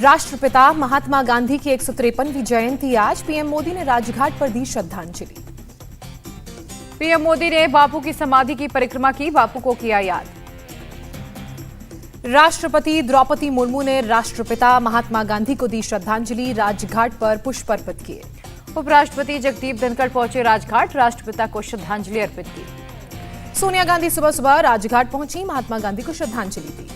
राष्ट्रपिता महात्मा गांधी की 153वीं जयंती आज। पीएम मोदी ने राजघाट पर दी श्रद्धांजलि। पीएम मोदी ने बापू की समाधि की परिक्रमा की, बापू को किया याद। राष्ट्रपति द्रौपदी मुर्मू ने राष्ट्रपिता महात्मा गांधी को दी श्रद्धांजलि, राजघाट पर पुष्प अर्पित किए। उपराष्ट्रपति जगदीप धनखड़ पहुंचे राजघाट, राष्ट्रपिता को श्रद्धांजलि अर्पित की। सोनिया गांधी सुबह सुबह राजघाट पहुंची, महात्मा गांधी को श्रद्धांजलि दी।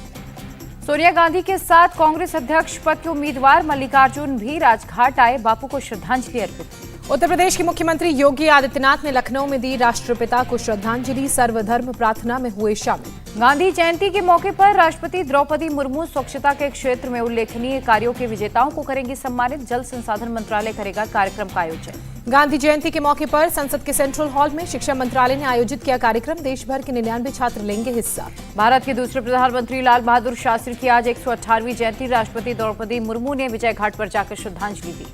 सोनिया गांधी के साथ कांग्रेस अध्यक्ष पद के उम्मीदवार मल्लिकार्जुन भी राजघाट आए, बापू को श्रद्धांजलि अर्पित की। उत्तर प्रदेश के मुख्यमंत्री योगी आदित्यनाथ ने लखनऊ में दी राष्ट्रपिता को श्रद्धांजलि, सर्वधर्म प्रार्थना में हुए शामिल। गांधी जयंती के मौके पर राष्ट्रपति द्रौपदी मुर्मू स्वच्छता के क्षेत्र में उल्लेखनीय कार्यों के विजेताओं को करेंगी सम्मानित। जल संसाधन मंत्रालय करेगा कार्यक्रम का आयोजन। गांधी जयंती के मौके पर संसद के सेंट्रल हॉल में शिक्षा मंत्रालय ने आयोजित किया कार्यक्रम, देश भर के 99 छात्र लेंगे हिस्सा। भारत के दूसरे प्रधानमंत्री लाल बहादुर शास्त्री की आज 118वीं जयंती, राष्ट्रपति द्रौपदी मुर्मू ने विजय घाट पर जाकर श्रद्धांजलि दी।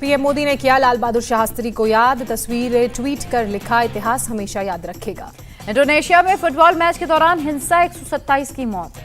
पीएम मोदी ने किया लाल बहादुर शास्त्री को याद, तस्वीरें ट्वीट कर लिखा, इतिहास हमेशा याद रखेगा। इंडोनेशिया में फुटबॉल मैच के दौरान हिंसा, 127 की मौत।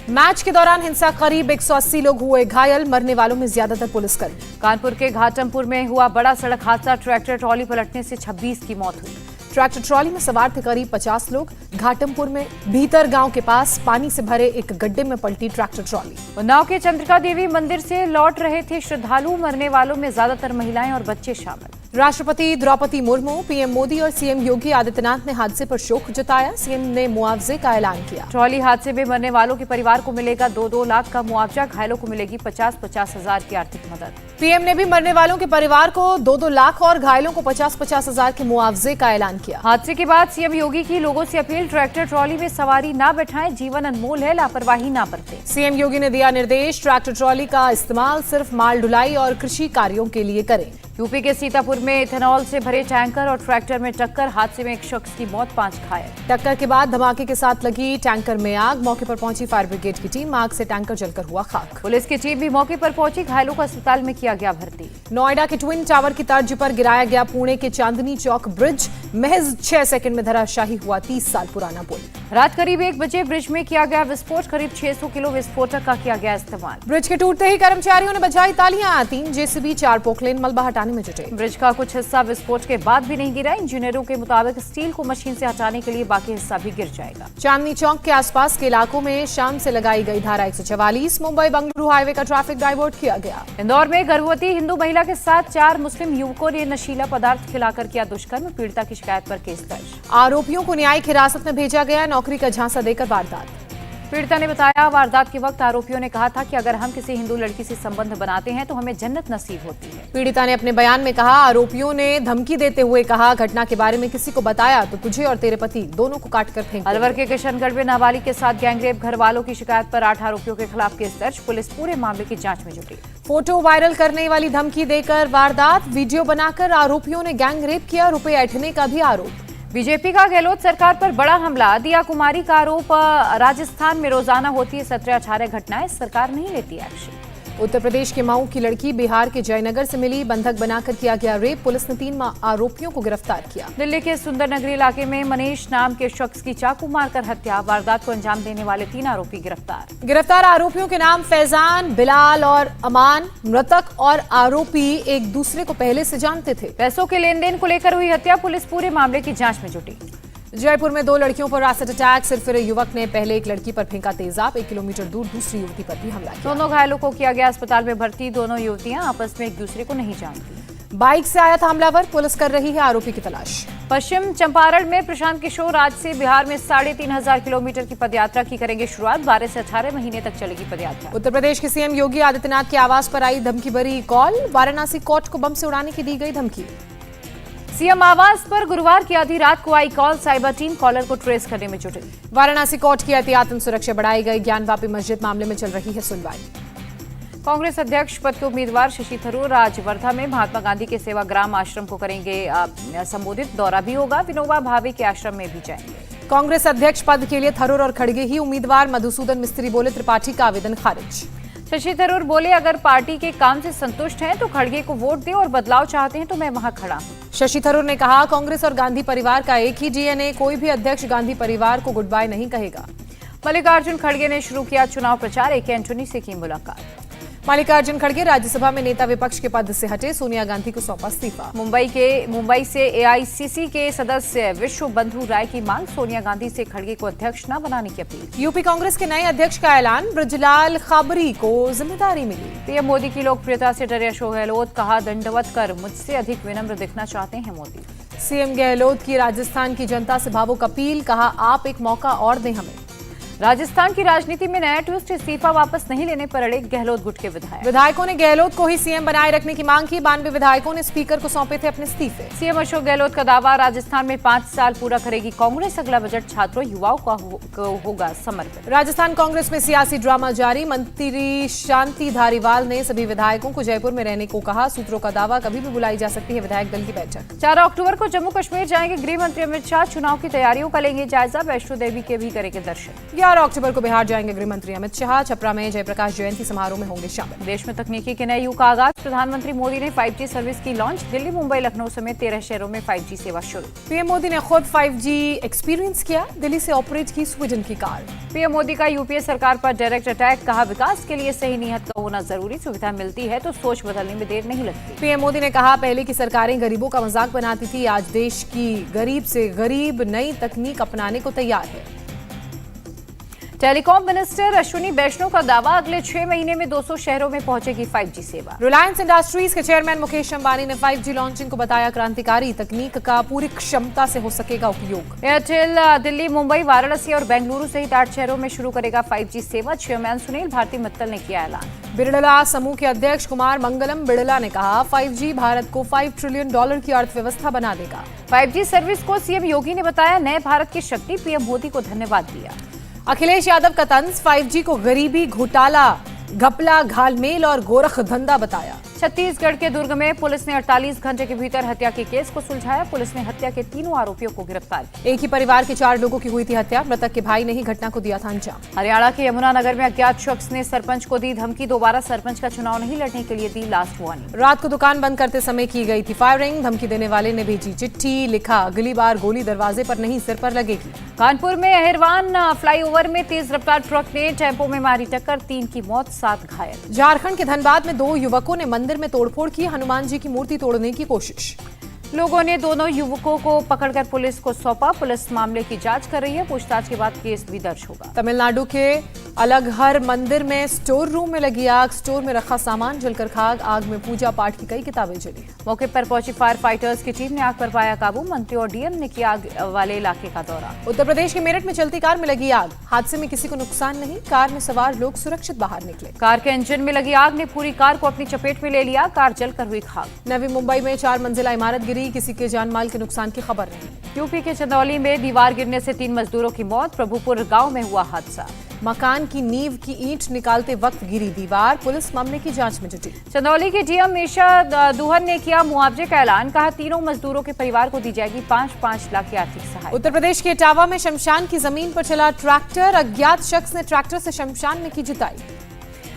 मैच के दौरान हिंसा, करीब 180 लोग हुए घायल, मरने वालों में ज्यादातर पुलिसकर्मी। कानपुर के घाटमपुर में हुआ बड़ा सड़क हादसा, ट्रैक्टर ट्रॉली पलटने से 26 की मौत हुई। ट्रैक्टर ट्रॉली में सवार थे करीब 50 लोग। घाटमपुर में भीतर गांव के पास पानी से भरे एक गड्ढे में पलटी ट्रैक्टर ट्रॉली। उन्नाव के चंद्रिका देवी मंदिर से लौट रहे थे श्रद्धालु, मरने वालों में ज्यादातर महिलाएं और बच्चे शामिल। राष्ट्रपति द्रौपदी मुर्मू, पीएम मोदी और सीएम योगी आदित्यनाथ ने हादसे पर शोक जताया। सीएम ने मुआवजे का ऐलान किया। ट्रॉली हादसे में मरने वालों के परिवार को मिलेगा 2-2 लाख का मुआवजा, घायलों को मिलेगी 50-50 हजार की आर्थिक मदद। पीएम ने भी मरने वालों के परिवार को 2-2 लाख और घायलों को 50-50 हजार के मुआवजे का ऐलान किया। हादसे के बाद सीएम योगी की लोगों से अपील, ट्रैक्टर ट्रॉली में सवारी न बैठाएं, जीवन अनमोल है, लापरवाही न बरतें। सीएम योगी ने दिया निर्देश, ट्रैक्टर ट्रॉली का इस्तेमाल सिर्फ माल ढुलाई और कृषि कार्यों के लिए करें। यूपी के सीतापुर में इथेनॉल से भरे टैंकर और ट्रैक्टर में टक्कर, हादसे में एक शख्स की मौत, 5 घायल। टक्कर के बाद धमाके के साथ लगी टैंकर में आग, मौके पर पहुंची फायर ब्रिगेड की टीम, आग से टैंकर जलकर हुआ खाक। पुलिस की टीम भी मौके पर पहुंची, घायलों को अस्पताल में किया गया भर्ती। नोएडा के ट्विन टावर की तर्ज पर गिराया गया पुणे के चांदनी चौक ब्रिज, महज 6 सेकंड में धराशायी हुआ 30 साल पुराना पुल। रात करीब 1 बजे ब्रिज में किया गया विस्फोट, करीब 600 किलो विस्फोटक का किया गया इस्तेमाल। ब्रिज के टूटते ही कर्मचारियों ने बजाई तालियां, 3 जेसीबी 4 पोकलेन मलबा हटाने में जुटे। ब्रिज का कुछ हिस्सा विस्फोट के बाद भी नहीं गिरा, इंजीनियरों के मुताबिक स्टील को मशीन से हटाने के लिए बाकी हिस्सा भी गिर जाएगा। चांदनी चौक के आसपास के इलाकों में शाम से लगाई गई धारा 144, मुंबई बंगलुरु हाईवे का ट्रैफिक डाइवर्ट किया गया। इंदौर में गर्भवती हिंदू महिला के साथ 4 मुस्लिम युवकों ने नशीला पदार्थ खिलाकर किया दुष्कर्म, पीड़िता की शिकायत पर केस दर्ज। आरोपियों को न्यायिक हिरासत में भेजा गया, नौकरी का झांसा देकर वारदात। पीड़िता ने बताया, वारदात के वक्त आरोपियों ने कहा था कि अगर हम किसी हिंदू लड़की से संबंध बनाते हैं तो हमें जन्नत नसीब होती है। पीड़िता ने अपने बयान में कहा, आरोपियों ने धमकी देते हुए कहा, घटना के बारे में किसी को बताया तो तुझे और तेरे पति दोनों को काट कर फेंक। अलवर के किशनगढ़ में नाबालिग के साथ गैंगरेप, घर वालों की शिकायत पर 8 आरोपियों के खिलाफ केस दर्ज, पुलिस पूरे मामले की जांच में जुटी। फोटो वायरल करने वाली धमकी देकर वारदात, वीडियो बनाकर आरोपियों ने गैंगरेप किया, रुपए ऐंठने का भी आरोप। बीजेपी का गहलोत सरकार पर बड़ा हमला, दिया कुमारी का आरोप, राजस्थान में रोजाना होती है 17-18 घटनाएं, सरकार नहीं लेती एक्शन। उत्तर प्रदेश के मऊ की लड़की बिहार के जयनगर से मिली, बंधक बनाकर किया गया रेप, पुलिस ने 3 आरोपियों को गिरफ्तार किया। दिल्ली के सुंदरनगरी इलाके में मनीष नाम के शख्स की चाकू मारकर हत्या, वारदात को अंजाम देने वाले 3 आरोपी गिरफ्तार। गिरफ्तार आरोपियों के नाम फैजान, बिलाल और अमान। मृतक और आरोपी एक दूसरे को पहले से जानते थे। पैसों के लेन देन को लेकर हुई हत्या, पुलिस पूरे मामले की जांच में जुटी। जयपुर में 2 लड़कियों पर एसिड अटैक, सिरफिरे युवक ने पहले एक लड़की पर फेंका तेजाब, 1 किलोमीटर दूर दूसरी युवती पर भी हमला किया। दोनों घायलों को किया गया अस्पताल में भर्ती, दोनों युवतियां आपस में एक दूसरे को नहीं जानती। बाइक से आया था हमलावर, पुलिस कर रही है आरोपी की तलाश। पश्चिम चंपारण में प्रशांत किशोर आज से बिहार में 3500 किलोमीटर की पदयात्रा की करेंगे शुरुआत, 12 से 18 महीने तक चलेगी पदयात्रा। उत्तर प्रदेश के सीएम योगी आदित्यनाथ के आवास पर आई धमकी भरी कॉल, वाराणसी कोर्ट को बम से उड़ाने की दी गई धमकी। सीएम आवास पर गुरुवार की आधी रात को आई कॉल, साइबर टीम कॉलर को ट्रेस करने में जुटी। वाराणसी कोर्ट की एहतियातन सुरक्षा बढ़ाई गई, ज्ञानवापी मस्जिद मामले में चल रही है सुनवाई। कांग्रेस अध्यक्ष पद के उम्मीदवार शशि थरूर आज वर्धा में महात्मा गांधी के सेवाग्राम आश्रम को करेंगे संबोधित, दौरा भी होगा, विनोबा भावे के आश्रम में भी जाएंगे। कांग्रेस अध्यक्ष पद के लिए थरूर और खड़गे ही उम्मीदवार, मधुसूदन मिस्त्री बोले त्रिपाठी का आवेदन खारिज। शशि थरूर बोले, अगर पार्टी के काम से संतुष्ट हैं तो खड़गे को वोट दें और बदलाव चाहते हैं तो मैं वहां खड़ा हूं। शशि थरूर ने कहा, कांग्रेस और गांधी परिवार का एक ही डीएनए, कोई भी अध्यक्ष गांधी परिवार को गुड बाय नहीं कहेगा। मल्लिकार्जुन खड़गे ने शुरू किया चुनाव प्रचार, AK एंटोनी से की मुलाकात। मल्लिकार्जुन खड़गे राज्यसभा में नेता विपक्ष के पद से हटे, सोनिया गांधी को सौंपा इस्तीफा। मुंबई से एआईसीसी के सदस्य विश्व बंधु राय की मांग, सोनिया गांधी से खड़गे को अध्यक्ष न बनाने की अपील। यूपी कांग्रेस के नए अध्यक्ष का ऐलान, ब्रजलाल खाबरी को जिम्मेदारी मिली। पीएम मोदी की लोकप्रियता से डरे अशोक गहलोत, कहा दंडवत कर मुझसे अधिक विनम्र दिखना चाहते हैं मोदी। सीएम गहलोत की राजस्थान की जनता से भावुक अपील, कहा आप एक मौका और दें हमें। राजस्थान की राजनीति में नया ट्विस्ट, इस्तीफा वापस नहीं लेने पर अड़े गहलोत गुट के विधायकों ने गहलोत को ही सीएम बनाए रखने की मांग की। 92 विधायकों ने स्पीकर को सौंपे थे अपने इस्तीफे। सीएम अशोक गहलोत का दावा, राजस्थान में 5 साल पूरा करेगी कांग्रेस, अगला बजट छात्रों युवाओं को होगा समर्पित। राजस्थान कांग्रेस में सियासी ड्रामा जारी, मंत्री शांति धारीवाल ने सभी विधायकों को जयपुर में रहने को कहा। सूत्रों का दावा, कभी भी बुलाई जा सकती है विधायक दल की बैठक। 4 अक्टूबर को जम्मू कश्मीर जाएंगे गृह मंत्री अमित शाह, चुनाव की तैयारियों का लेंगे जायजा, वैष्णो देवी के भी करेंगे दर्शन। 11 अक्टूबर को बिहार जाएंगे गृह मंत्री अमित शाह, छपरा में जयप्रकाश जयंती समारोह में होंगे शामिल। देश में तकनीकी के नए युग का आगाज, प्रधानमंत्री मोदी ने 5G सर्विस की लॉन्च, दिल्ली मुंबई लखनऊ समेत 13 शहरों में 5G सेवा शुरू। पीएम मोदी ने खुद 5G एक्सपीरियंस किया, दिल्ली से ऑपरेट की स्वीडन की कार। पीएम मोदी का यूपीए सरकार पर डायरेक्ट अटैक, कहा विकास के लिए सही नीयत का होना जरूरी, सुविधा मिलती है तो सोच बदलने में देर नहीं लगती। पीएम मोदी ने कहा, पहले की सरकारें गरीबों का मजाक बनाती थी, आज देश की गरीब से गरीब नई तकनीक अपनाने को तैयार है। टेलीकॉम मिनिस्टर अश्विनी वैष्णव का दावा, अगले 6 महीने में 200 शहरों में पहुंचेगी 5G सेवा। रिलायंस इंडस्ट्रीज के चेयरमैन मुकेश अंबानी ने 5G लॉन्चिंग को बताया क्रांतिकारी, तकनीक का पूरी क्षमता से हो सकेगा उपयोग। एयरटेल दिल्ली मुंबई वाराणसी और बेंगलुरु सहित 8 शहरों में शुरू करेगा 5G सेवा, चेयरमैन सुनील भारती मित्तल ने किया ऐलान। बिरला समूह के अध्यक्ष कुमार मंगलम बिरला ने कहा, 5G भारत को $5 ट्रिलियन की अर्थव्यवस्था बना देगा। 5G सर्विस को सीएम योगी ने बताया नए भारत की शक्ति, पीएम मोदी को धन्यवाद दिया। अखिलेश यादव का तंज, 5G को गरीबी, घोटाला, घपला, घालमेल और गोरख धंधा बताया। छत्तीसगढ़ के दुर्ग में पुलिस ने 48 घंटे के भीतर हत्या के केस को सुलझाया, पुलिस ने हत्या के 3 आरोपियों को गिरफ्तार किया। एक ही परिवार के 4 लोगों की हुई थी हत्या, मृतक के भाई ने ही घटना को दिया था अंजाम। हरियाणा के यमुनानगर में अज्ञात शख्स ने सरपंच को दी धमकी, दोबारा सरपंच का चुनाव नहीं लड़ने के लिए दी लास्ट वार्निंग। रात को दुकान बंद करते समय की गई थी फायरिंग, धमकी देने वाले ने भेजी चिट्ठी, लिखा अगली बार गोली दरवाजे पर नहीं सिर पर लगेगी। कानपुर में अहिरवान फ्लाईओवर में तेज रफ्तार ट्रक ने टेम्पो में मारी टक्कर, 3 की मौत 7 घायल। झारखंड के धनबाद में 2 युवकों ने मंदिर में तोड़फोड़ की, हनुमान जी की मूर्ति तोड़ने की कोशिश। लोगों ने दोनों युवकों को पकड़कर पुलिस को सौंपा, पुलिस मामले की जांच कर रही है, पूछताछ के बाद केस भी दर्ज होगा। तमिलनाडु के अलगहर मंदिर में स्टोर रूम में लगी आग, स्टोर में रखा सामान जलकर खाक, आग में पूजा पाठ की कई किताबें जली। मौके पर पहुंची फायर फाइटर्स की टीम ने आग पर पाया काबू, मंत्री और डीएम ने किया आग वाले इलाके का दौरा। उत्तर प्रदेश के मेरठ में चलती कार में लगी आग, हादसे में किसी को नुकसान नहीं, कार में सवार लोग सुरक्षित बाहर निकले। कार के इंजन में लगी आग ने पूरी कार को अपनी चपेट में ले लिया, कार जलकर हुई खाक। नवी मुंबई में 4 मंजिला इमारत गिरी, किसी के जान माल के नुकसान की खबर नहीं। यूपी के चंदौली में दीवार गिरने से 3 मजदूरों की मौत, प्रभुपुर गांव में हुआ हादसा। मकान की नींव की ईंट निकालते वक्त गिरी दीवार, पुलिस मामले की जांच में जुटी। चंदौली के डीएम मीशा दुहन ने किया मुआवजे का ऐलान, कहा तीनों मजदूरों के परिवार को दी जाएगी 5-5 लाख की आर्थिक सहायता। उत्तर प्रदेश के इटावा में शमशान की जमीन पर चला ट्रैक्टर, अज्ञात शख्स ने ट्रैक्टर से शमशान में की जुताई।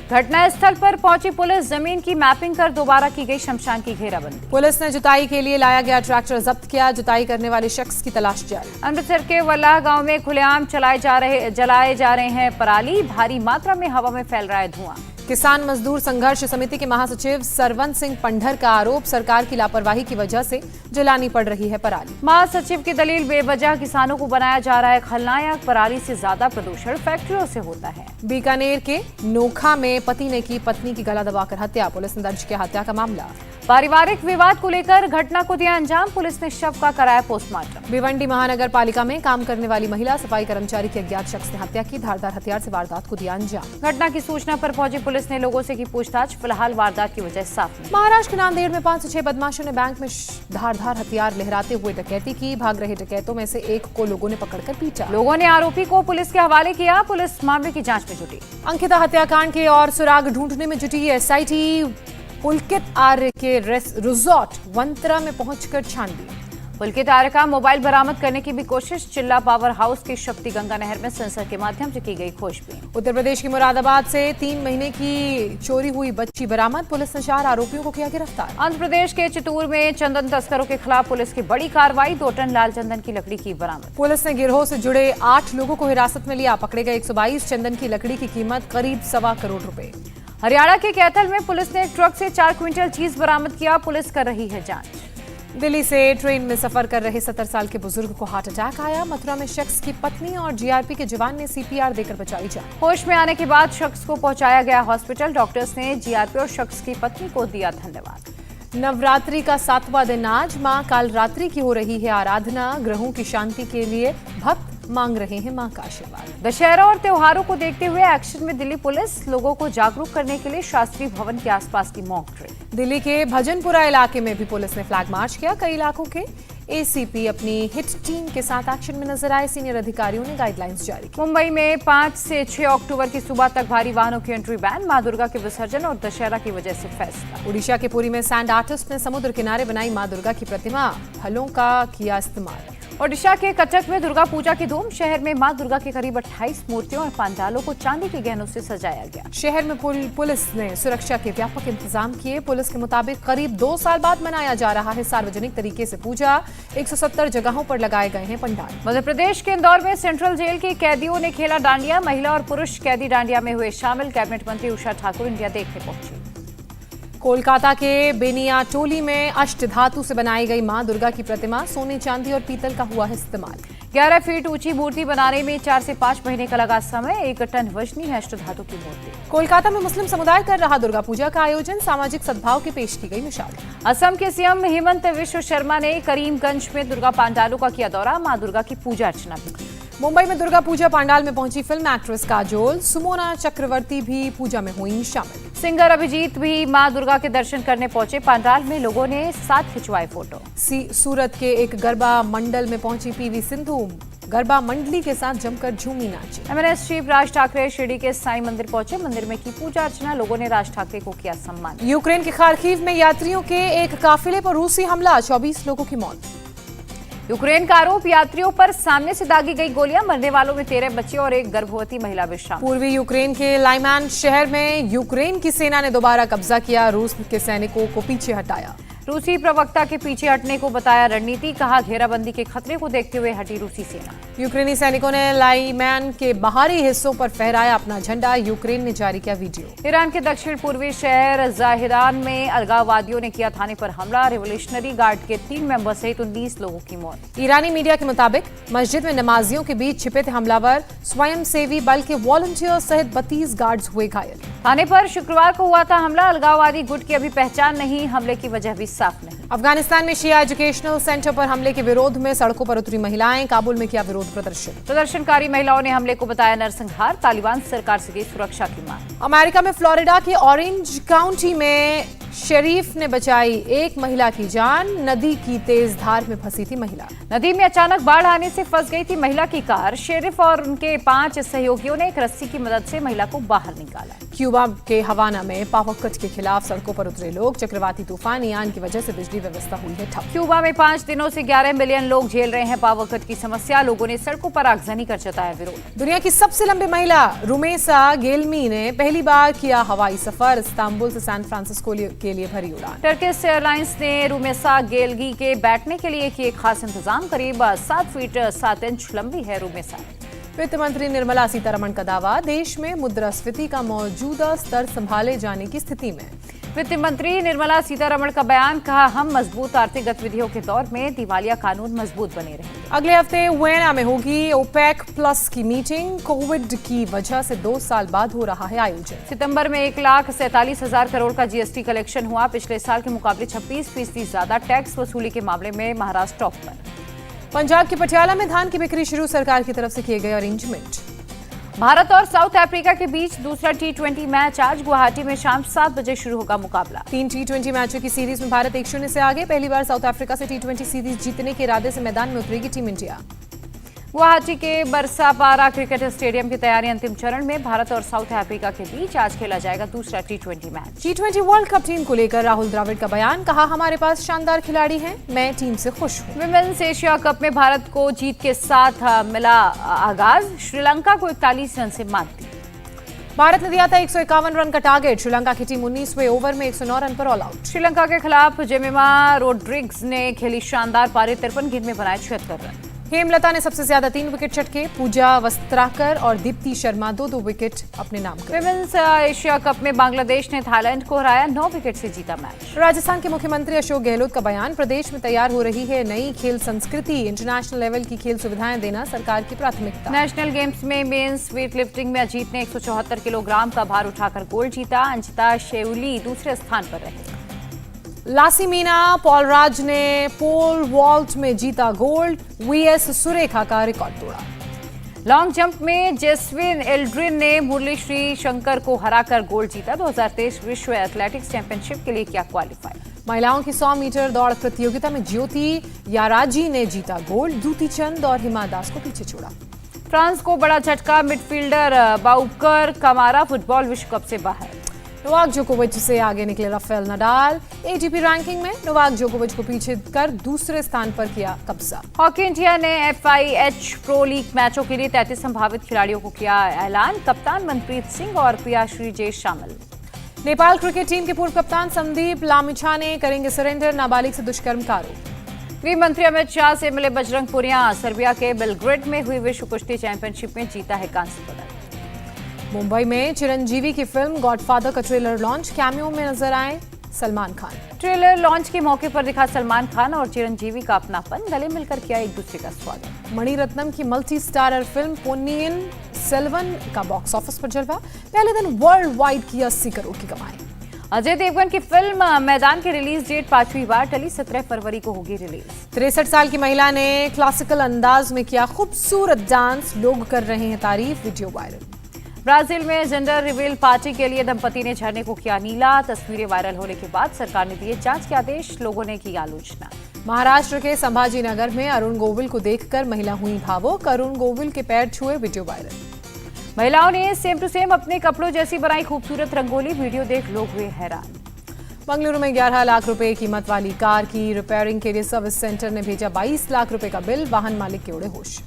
घटनास्थल पर पहुंची पुलिस, जमीन की मैपिंग कर दोबारा की गई शमशान की घेराबंदी। पुलिस ने जुताई के लिए लाया गया ट्रैक्टर जब्त किया, जुताई करने वाले शख्स की तलाश जारी। अमृतसर के वल्लाह गांव में खुलेआम जलाए जा रहे हैं पराली, भारी मात्रा में हवा में फैल रहा है धुआं। किसान मजदूर संघर्ष समिति के महासचिव सरवंत सिंह पंढर का आरोप, सरकार की लापरवाही की वजह से जलानी पड़ रही है पराली। महासचिव की दलील, बेवजह किसानों को बनाया जा रहा है खलनायक, पराली से ज्यादा प्रदूषण फैक्ट्रियों से होता है। बीकानेर के नोखा में पति ने की पत्नी की गला दबाकर हत्या, पुलिस ने दर्ज किया हत्या का मामला। पारिवारिक विवाद को लेकर घटना को दिया अंजाम, पुलिस ने शव का कराया पोस्टमार्टम। भिवंडी महानगर पालिका में काम करने वाली महिला सफाई कर्मचारी की अज्ञात शख्स ने हत्या की, धारदार हथियार से वारदात को दिया अंजाम। घटना की सूचना पर पहुंची पुलिस ने लोगों से की पूछताछ, फिलहाल वारदात की वजह साफ नहीं। महाराष्ट्र के नांदेड़ में 5 से 6 बदमाशों ने बैंक में धारदार हथियार लहराते हुए डकैती की, भाग रहे डकैतों में से एक को लोगों ने पकड़कर पीटा। लोगों ने आरोपी को पुलिस के हवाले किया, पुलिस मामले की जांच में जुटी। अंकिता हत्याकांड के और सुराग ढूंढने में जुटी एसआईटी, पुलकित आर्य के रिजॉर्ट वंतरा में पहुंचकर छानबीन। पुलकित आर्य का मोबाइल बरामद करने की भी कोशिश, चिल्ला पावर हाउस की शक्ति गंगा नहर में सेंसर के माध्यम से की गई खोजबीन। उत्तर प्रदेश की मुरादाबाद से 3 महीने की चोरी हुई बच्ची बरामद, पुलिस ने 4 आरोपियों को किया गिरफ्तार। आंध्र प्रदेश के चितूर में चंदन तस्करों के खिलाफ पुलिस की बड़ी कार्रवाई, 2 टन लाल चंदन की लकड़ी की बरामद। पुलिस ने गिरोह से जुड़े 8 लोगों को हिरासत में लिया, पकड़े गए 122 चंदन की लकड़ी की कीमत करीब 1.25 करोड़ रुपए। हरियाणा के कैथल में पुलिस ने एक ट्रक से 4 क्विंटल चीज बरामद किया। पुलिस कर रही है जांच। दिल्ली से ट्रेन में सफर कर रहे 70 साल के बुजुर्ग को हार्ट अटैक आया। मथुरा में शख्स की पत्नी और जीआरपी के जवान ने सीपीआर देकर बचाई जान। होश में आने के बाद शख्स को पहुंचाया गया हॉस्पिटल। डॉक्टर्स ने जीआरपी और शख्स की पत्नी को दिया धन्यवाद। नवरात्रि का 7वां दिन आज मां कालरात्रि की हो रही है आराधना। ग्रहों की शांति के लिए भक्त मांग रहे हैं मां का आशीर्वाद। दशहरा और त्योहारों को देखते हुए एक्शन में दिल्ली पुलिस। लोगों को जागरूक करने के लिए शास्त्री भवन के आसपास की मॉक ड्रिल। दिल्ली के भजनपुरा इलाके में भी पुलिस ने फ्लैग मार्च किया। कई इलाकों के एसीपी अपनी हिट टीम के साथ एक्शन में नजर आए। सीनियर अधिकारियों ने गाइडलाइंस जारी की। मुंबई में 5 से 6 अक्टूबर की सुबह तक भारी वाहनों की एंट्री बैन। मां दुर्गा के विसर्जन और दशहरा की वजह से फैसला। उड़ीसा के पुरी में सैंड आर्टिस्ट ने समुद्र किनारे बनाई मां दुर्गा की प्रतिमा। फलों का किया इस्तेमाल। ओडिशा के कटक में दुर्गा पूजा की धूम। शहर में मां दुर्गा की करीब 28 मूर्तियों और पंडालों को चांदी के गहनों से सजाया गया। शहर में पुलिस ने सुरक्षा के व्यापक इंतजाम किए। पुलिस के मुताबिक करीब 2 साल बाद मनाया जा रहा है सार्वजनिक तरीके से पूजा। 170 जगहों पर लगाए गए हैं पंडाल। मध्य प्रदेश के इंदौर में सेंट्रल जेल के कैदियों ने खेला डांडिया। महिला और पुरुष कैदी डांडिया में हुए शामिल। कैबिनेट मंत्री उषा ठाकुर इंडिया देखने पहुंची। कोलकाता के बेनियाटोली में अष्टधातु से बनाई गई मां दुर्गा की प्रतिमा। सोने, चांदी और पीतल का हुआ है इस्तेमाल। 11 फीट ऊंची मूर्ति बनाने में 4 से 5 महीने का लगा समय। 1 टन वजनी है अष्टधातु की मूर्ति। कोलकाता में मुस्लिम समुदाय कर रहा दुर्गा पूजा का आयोजन। सामाजिक सद्भाव की पेश की गई मिसाल। असम के सीएम हेमंत विश्व शर्मा ने करीमगंज में दुर्गा पंडालों का किया दौरा। मां दुर्गा की पूजा अर्चना भी की। मुंबई में दुर्गा पूजा पंडाल में पहुंची फिल्म एक्ट्रेस काजोल। सुमोना चक्रवर्ती भी पूजा में हुई शामिल। सिंगर अभिजीत भी मां दुर्गा के दर्शन करने पहुंचे। पंडाल में लोगों ने साथ खिंचवाए फोटो। सूरत के एक गरबा मंडल में पहुंची पीवी सिंधु। गरबा मंडली के साथ जमकर झूमी नाची। एमएनएस चीफ राज ठाकरे शिरडी के साईं मंदिर पहुंचे। मंदिर में की पूजा अर्चना। लोगों ने राज ठाकरे को किया सम्मान। यूक्रेन के खार्किव में यात्रियों के एक काफिले पर रूसी हमला। 24 लोगों की मौत। यूक्रेन का आरोप यात्रियों पर सामने से दागी गई गोलियां। मरने वालों में 13 बच्चे और एक गर्भवती महिला भी शामिल। पूर्वी यूक्रेन के लाइमैन शहर में यूक्रेन की सेना ने दोबारा कब्जा किया। रूस के सैनिकों को पीछे हटाया। रूसी प्रवक्ता के पीछे हटने को बताया रणनीति। कहा घेराबंदी के खतरे को देखते हुए हटी रूसी सेना। यूक्रेनी सैनिकों ने लाइमैन के बाहरी हिस्सों पर फहराया अपना झंडा। यूक्रेन ने जारी किया वीडियो। ईरान के दक्षिण पूर्वी शहर जाहिरान में अलगाववादियों ने किया थाने पर हमला। रिवोल्यूशनरी गार्ड के 3 मेंबर सहित 19 लोगों की मौत। ईरानी मीडिया के मुताबिक मस्जिद में नमाजियों के बीच छिपे थे हमलावर। स्वयंसेवी बल के वॉलंटियर सहित 32 गार्ड्स हुए घायल। थाने पर शुक्रवार को हुआ था हमला। अलगाववादी गुट की अभी पहचान नहीं। हमले की वजह भी साफ नहीं। अफगानिस्तान में शिया एजुकेशनल सेंटर पर हमले के विरोध में सड़कों पर उतरी महिलाएं। काबुल में किया विरोध प्रदर्शन। प्रदर्शनकारी महिलाओं ने हमले को बताया नरसंहार। तालिबान सरकार से की सुरक्षा की मांग। अमेरिका में फ्लोरिडा के ऑरेंज काउंटी में शरीफ ने बचाई एक महिला की जान। नदी की तेज धार में फंसी थी महिला। नदी में अचानक बाढ़ आने से फंस गई थी महिला की कार। शेरिफ और उनके 5 सहयोगियों ने एक रस्सी की मदद से महिला को बाहर निकाला। क्यूबा के हवाना में पावर कट के खिलाफ सड़कों पर उतरे लोग। चक्रवाती तूफान इयान की वजह से बिजली व्यवस्था हुई है ठप। क्यूबा में 5 दिनों से 11 मिलियन लोग झेल रहे हैं पावर कट की समस्या। लोगों ने सड़कों पर आगजनी कर जताया विरोध। दुनिया की सबसे लंबी महिला रुमेसा गेलमी ने पहली बार किया हवाई सफर। इस्तांबुल से सैन फ्रांसिस्को के लिए भरी उड़ान। टर्किश एयरलाइंस ने रुमेसा गेलगी के बैठने के लिए किए खास इंतजाम। करीब 7 फीट 7 इंच लंबी है रुमेसा। वित्त मंत्री निर्मला सीतारमण का दावा। देश में मुद्रास्फीति का मौजूदा स्तर संभाले जाने की स्थिति में। वित्त मंत्री निर्मला सीतारमण का बयान। कहा हम मजबूत आर्थिक गतिविधियों के दौर में दिवालिया कानून मजबूत बने रहेंगे। अगले हफ्ते वियना में होगी ओपेक प्लस की मीटिंग। कोविड की वजह से 2 साल बाद हो रहा है आयोजन। सितंबर में 1,47,000 करोड़ का जीएसटी कलेक्शन हुआ। पिछले साल के मुकाबले 26% ज्यादा। टैक्स वसूली के मामले में महाराष्ट्र टॉप पर। पंजाब के पटियाला में धान की बिक्री शुरू। सरकार की तरफ से किए गए अरेंजमेंट। भारत और साउथ अफ्रीका के बीच दूसरा T20 मैच आज गुवाहाटी में शाम 7 बजे शुरू होगा मुकाबला। 3 T20 मैचों की सीरीज में भारत 1-0 से आगे। पहली बार साउथ अफ्रीका से T20 सीरीज जीतने के इरादे से मैदान में उतरेगी टीम इंडिया। गुवाहाटी के बरसापारा क्रिकेट स्टेडियम की तैयारी अंतिम चरण में। भारत और साउथ अफ्रीका के बीच आज खेला जाएगा दूसरा T20 match. T20 world cup team को लेकर राहुल द्रविड़ का बयान। कहा हमारे पास शानदार खिलाड़ी हैं। मैं टीम से खुश हूं। विमेंस एशिया कप में भारत को जीत के साथ मिला आगाज। श्रीलंका को 41 रन से मात दी। भारत ने दिया था 151 रन का टारगेट। श्रीलंका की टीम 19वें ओवर में 109 रन पर ऑल आउट। श्रीलंका के खिलाफ जेमिमा रोड्रिग्स ने खेली शानदार पारी। 53 गेंद में बनाए 76 रन। हेमलता ने सबसे ज्यादा 3 विकेट चटके, पूजा वस्त्राकर और दीप्ति शर्मा 2-2 विकेट अपने नाम कर। विमेंस एशिया कप में बांग्लादेश ने थाईलैंड को हराया, 9 विकेट से जीता मैच। राजस्थान के मुख्यमंत्री अशोक गहलोत का बयान, प्रदेश में तैयार हो रही है नई खेल संस्कृति, इंटरनेशनल लेवल की खेल सुविधाएं देना सरकार की प्राथमिकता। नेशनल गेम्स में मेंस वेट लिफ्टिंग में अजीत ने 174 किलोग्राम का भार उठाकर गोल्ड जीता, अंजिता शेउली दूसरे स्थान पर रहे। लासी मीना पॉलराज ने पोल वॉल्ट में जीता गोल्ड, वीएस सुरेखा का रिकॉर्ड तोड़ा। लॉन्ग जंप में जेस्विन एल्ड्रिन ने मुरली श्री शंकर को हराकर गोल्ड जीता, 2023 विश्व एथलेटिक्स चैंपियनशिप के लिए किया क्वालिफाई। महिलाओं की 100 मीटर दौड़ प्रतियोगिता में ज्योति याराजी ने जीता गोल्ड, दूती चंद और हिमा दास को पीछे छोड़ा। फ्रांस को बड़ा झटका, मिडफील्डर बाउकर कमारा फुटबॉल विश्व कप से बाहर। नोवाक जोकोविच से आगे निकले राफेल नडाल, एटीपी रैंकिंग में नोवाक जोकोविच को पीछे कर दूसरे स्थान पर किया कब्जा। हॉकी इंडिया ने FIH प्रो लीग मैचों के लिए 33 संभावित खिलाड़ियों को किया ऐलान, कप्तान मनप्रीत सिंह और प्रियाश्री जे शामिल। नेपाल क्रिकेट टीम के पूर्व कप्तान संदीप लामिछा ने करेंगे सरेंडर, नाबालिग से दुष्कर्म का आरोप। गृह मंत्री अमित शाह से मिले बजरंग पुनिया, सर्बिया के बेलग्रेड में हुई विश्व कुश्ती चैंपियनशिप में जीता है कांस्य पदक। मुंबई में चिरंजीवी की फिल्म गॉडफादर का ट्रेलर लॉन्च, कैमियो में नजर आए सलमान खान। ट्रेलर लॉन्च के मौके पर दिखा सलमान खान और चिरंजीवी का अपनापन, गले मिलकर किया एक दूसरे का स्वागत। मणिरत्नम की multi starrer film Ponniyin Selvan का बॉक्स ऑफिस पर जलवा, पहले दिन वर्ल्ड वाइड की 80 करोड़ की कमाई। अजय देवगन की फिल्म मैदान की रिलीज डेट 5वीं बार टली, 17 फरवरी को होगी रिलीज। 63 साल की महिला ने क्लासिकल अंदाज में किया खूबसूरत डांस, लोग कर रहे हैं तारीफ, वीडियो वायरल। ब्राजील में जेंडर रिवील पार्टी के लिए दंपति ने झरने को किया नीला, तस्वीरें वायरल होने के बाद सरकार ने दिए जांच के आदेश, लोगों ने की आलोचना। महाराष्ट्र के संभाजीनगर में अरुण गोविल को देखकर महिला हुई भावुक, अरुण गोविल के पैर छुए, वीडियो वायरल। महिलाओं ने सेम टू सेम अपने कपड़ों जैसी बनाई खूबसूरत रंगोली, वीडियो देख लोग हुए हैरान। बंगलुरु में 11 लाख रुपए कीमत वाली कार की रिपेयरिंग के लिए सर्विस सेंटर ने भेजा 22 लाख रुपए का बिल, वाहन मालिक के उड़े होश।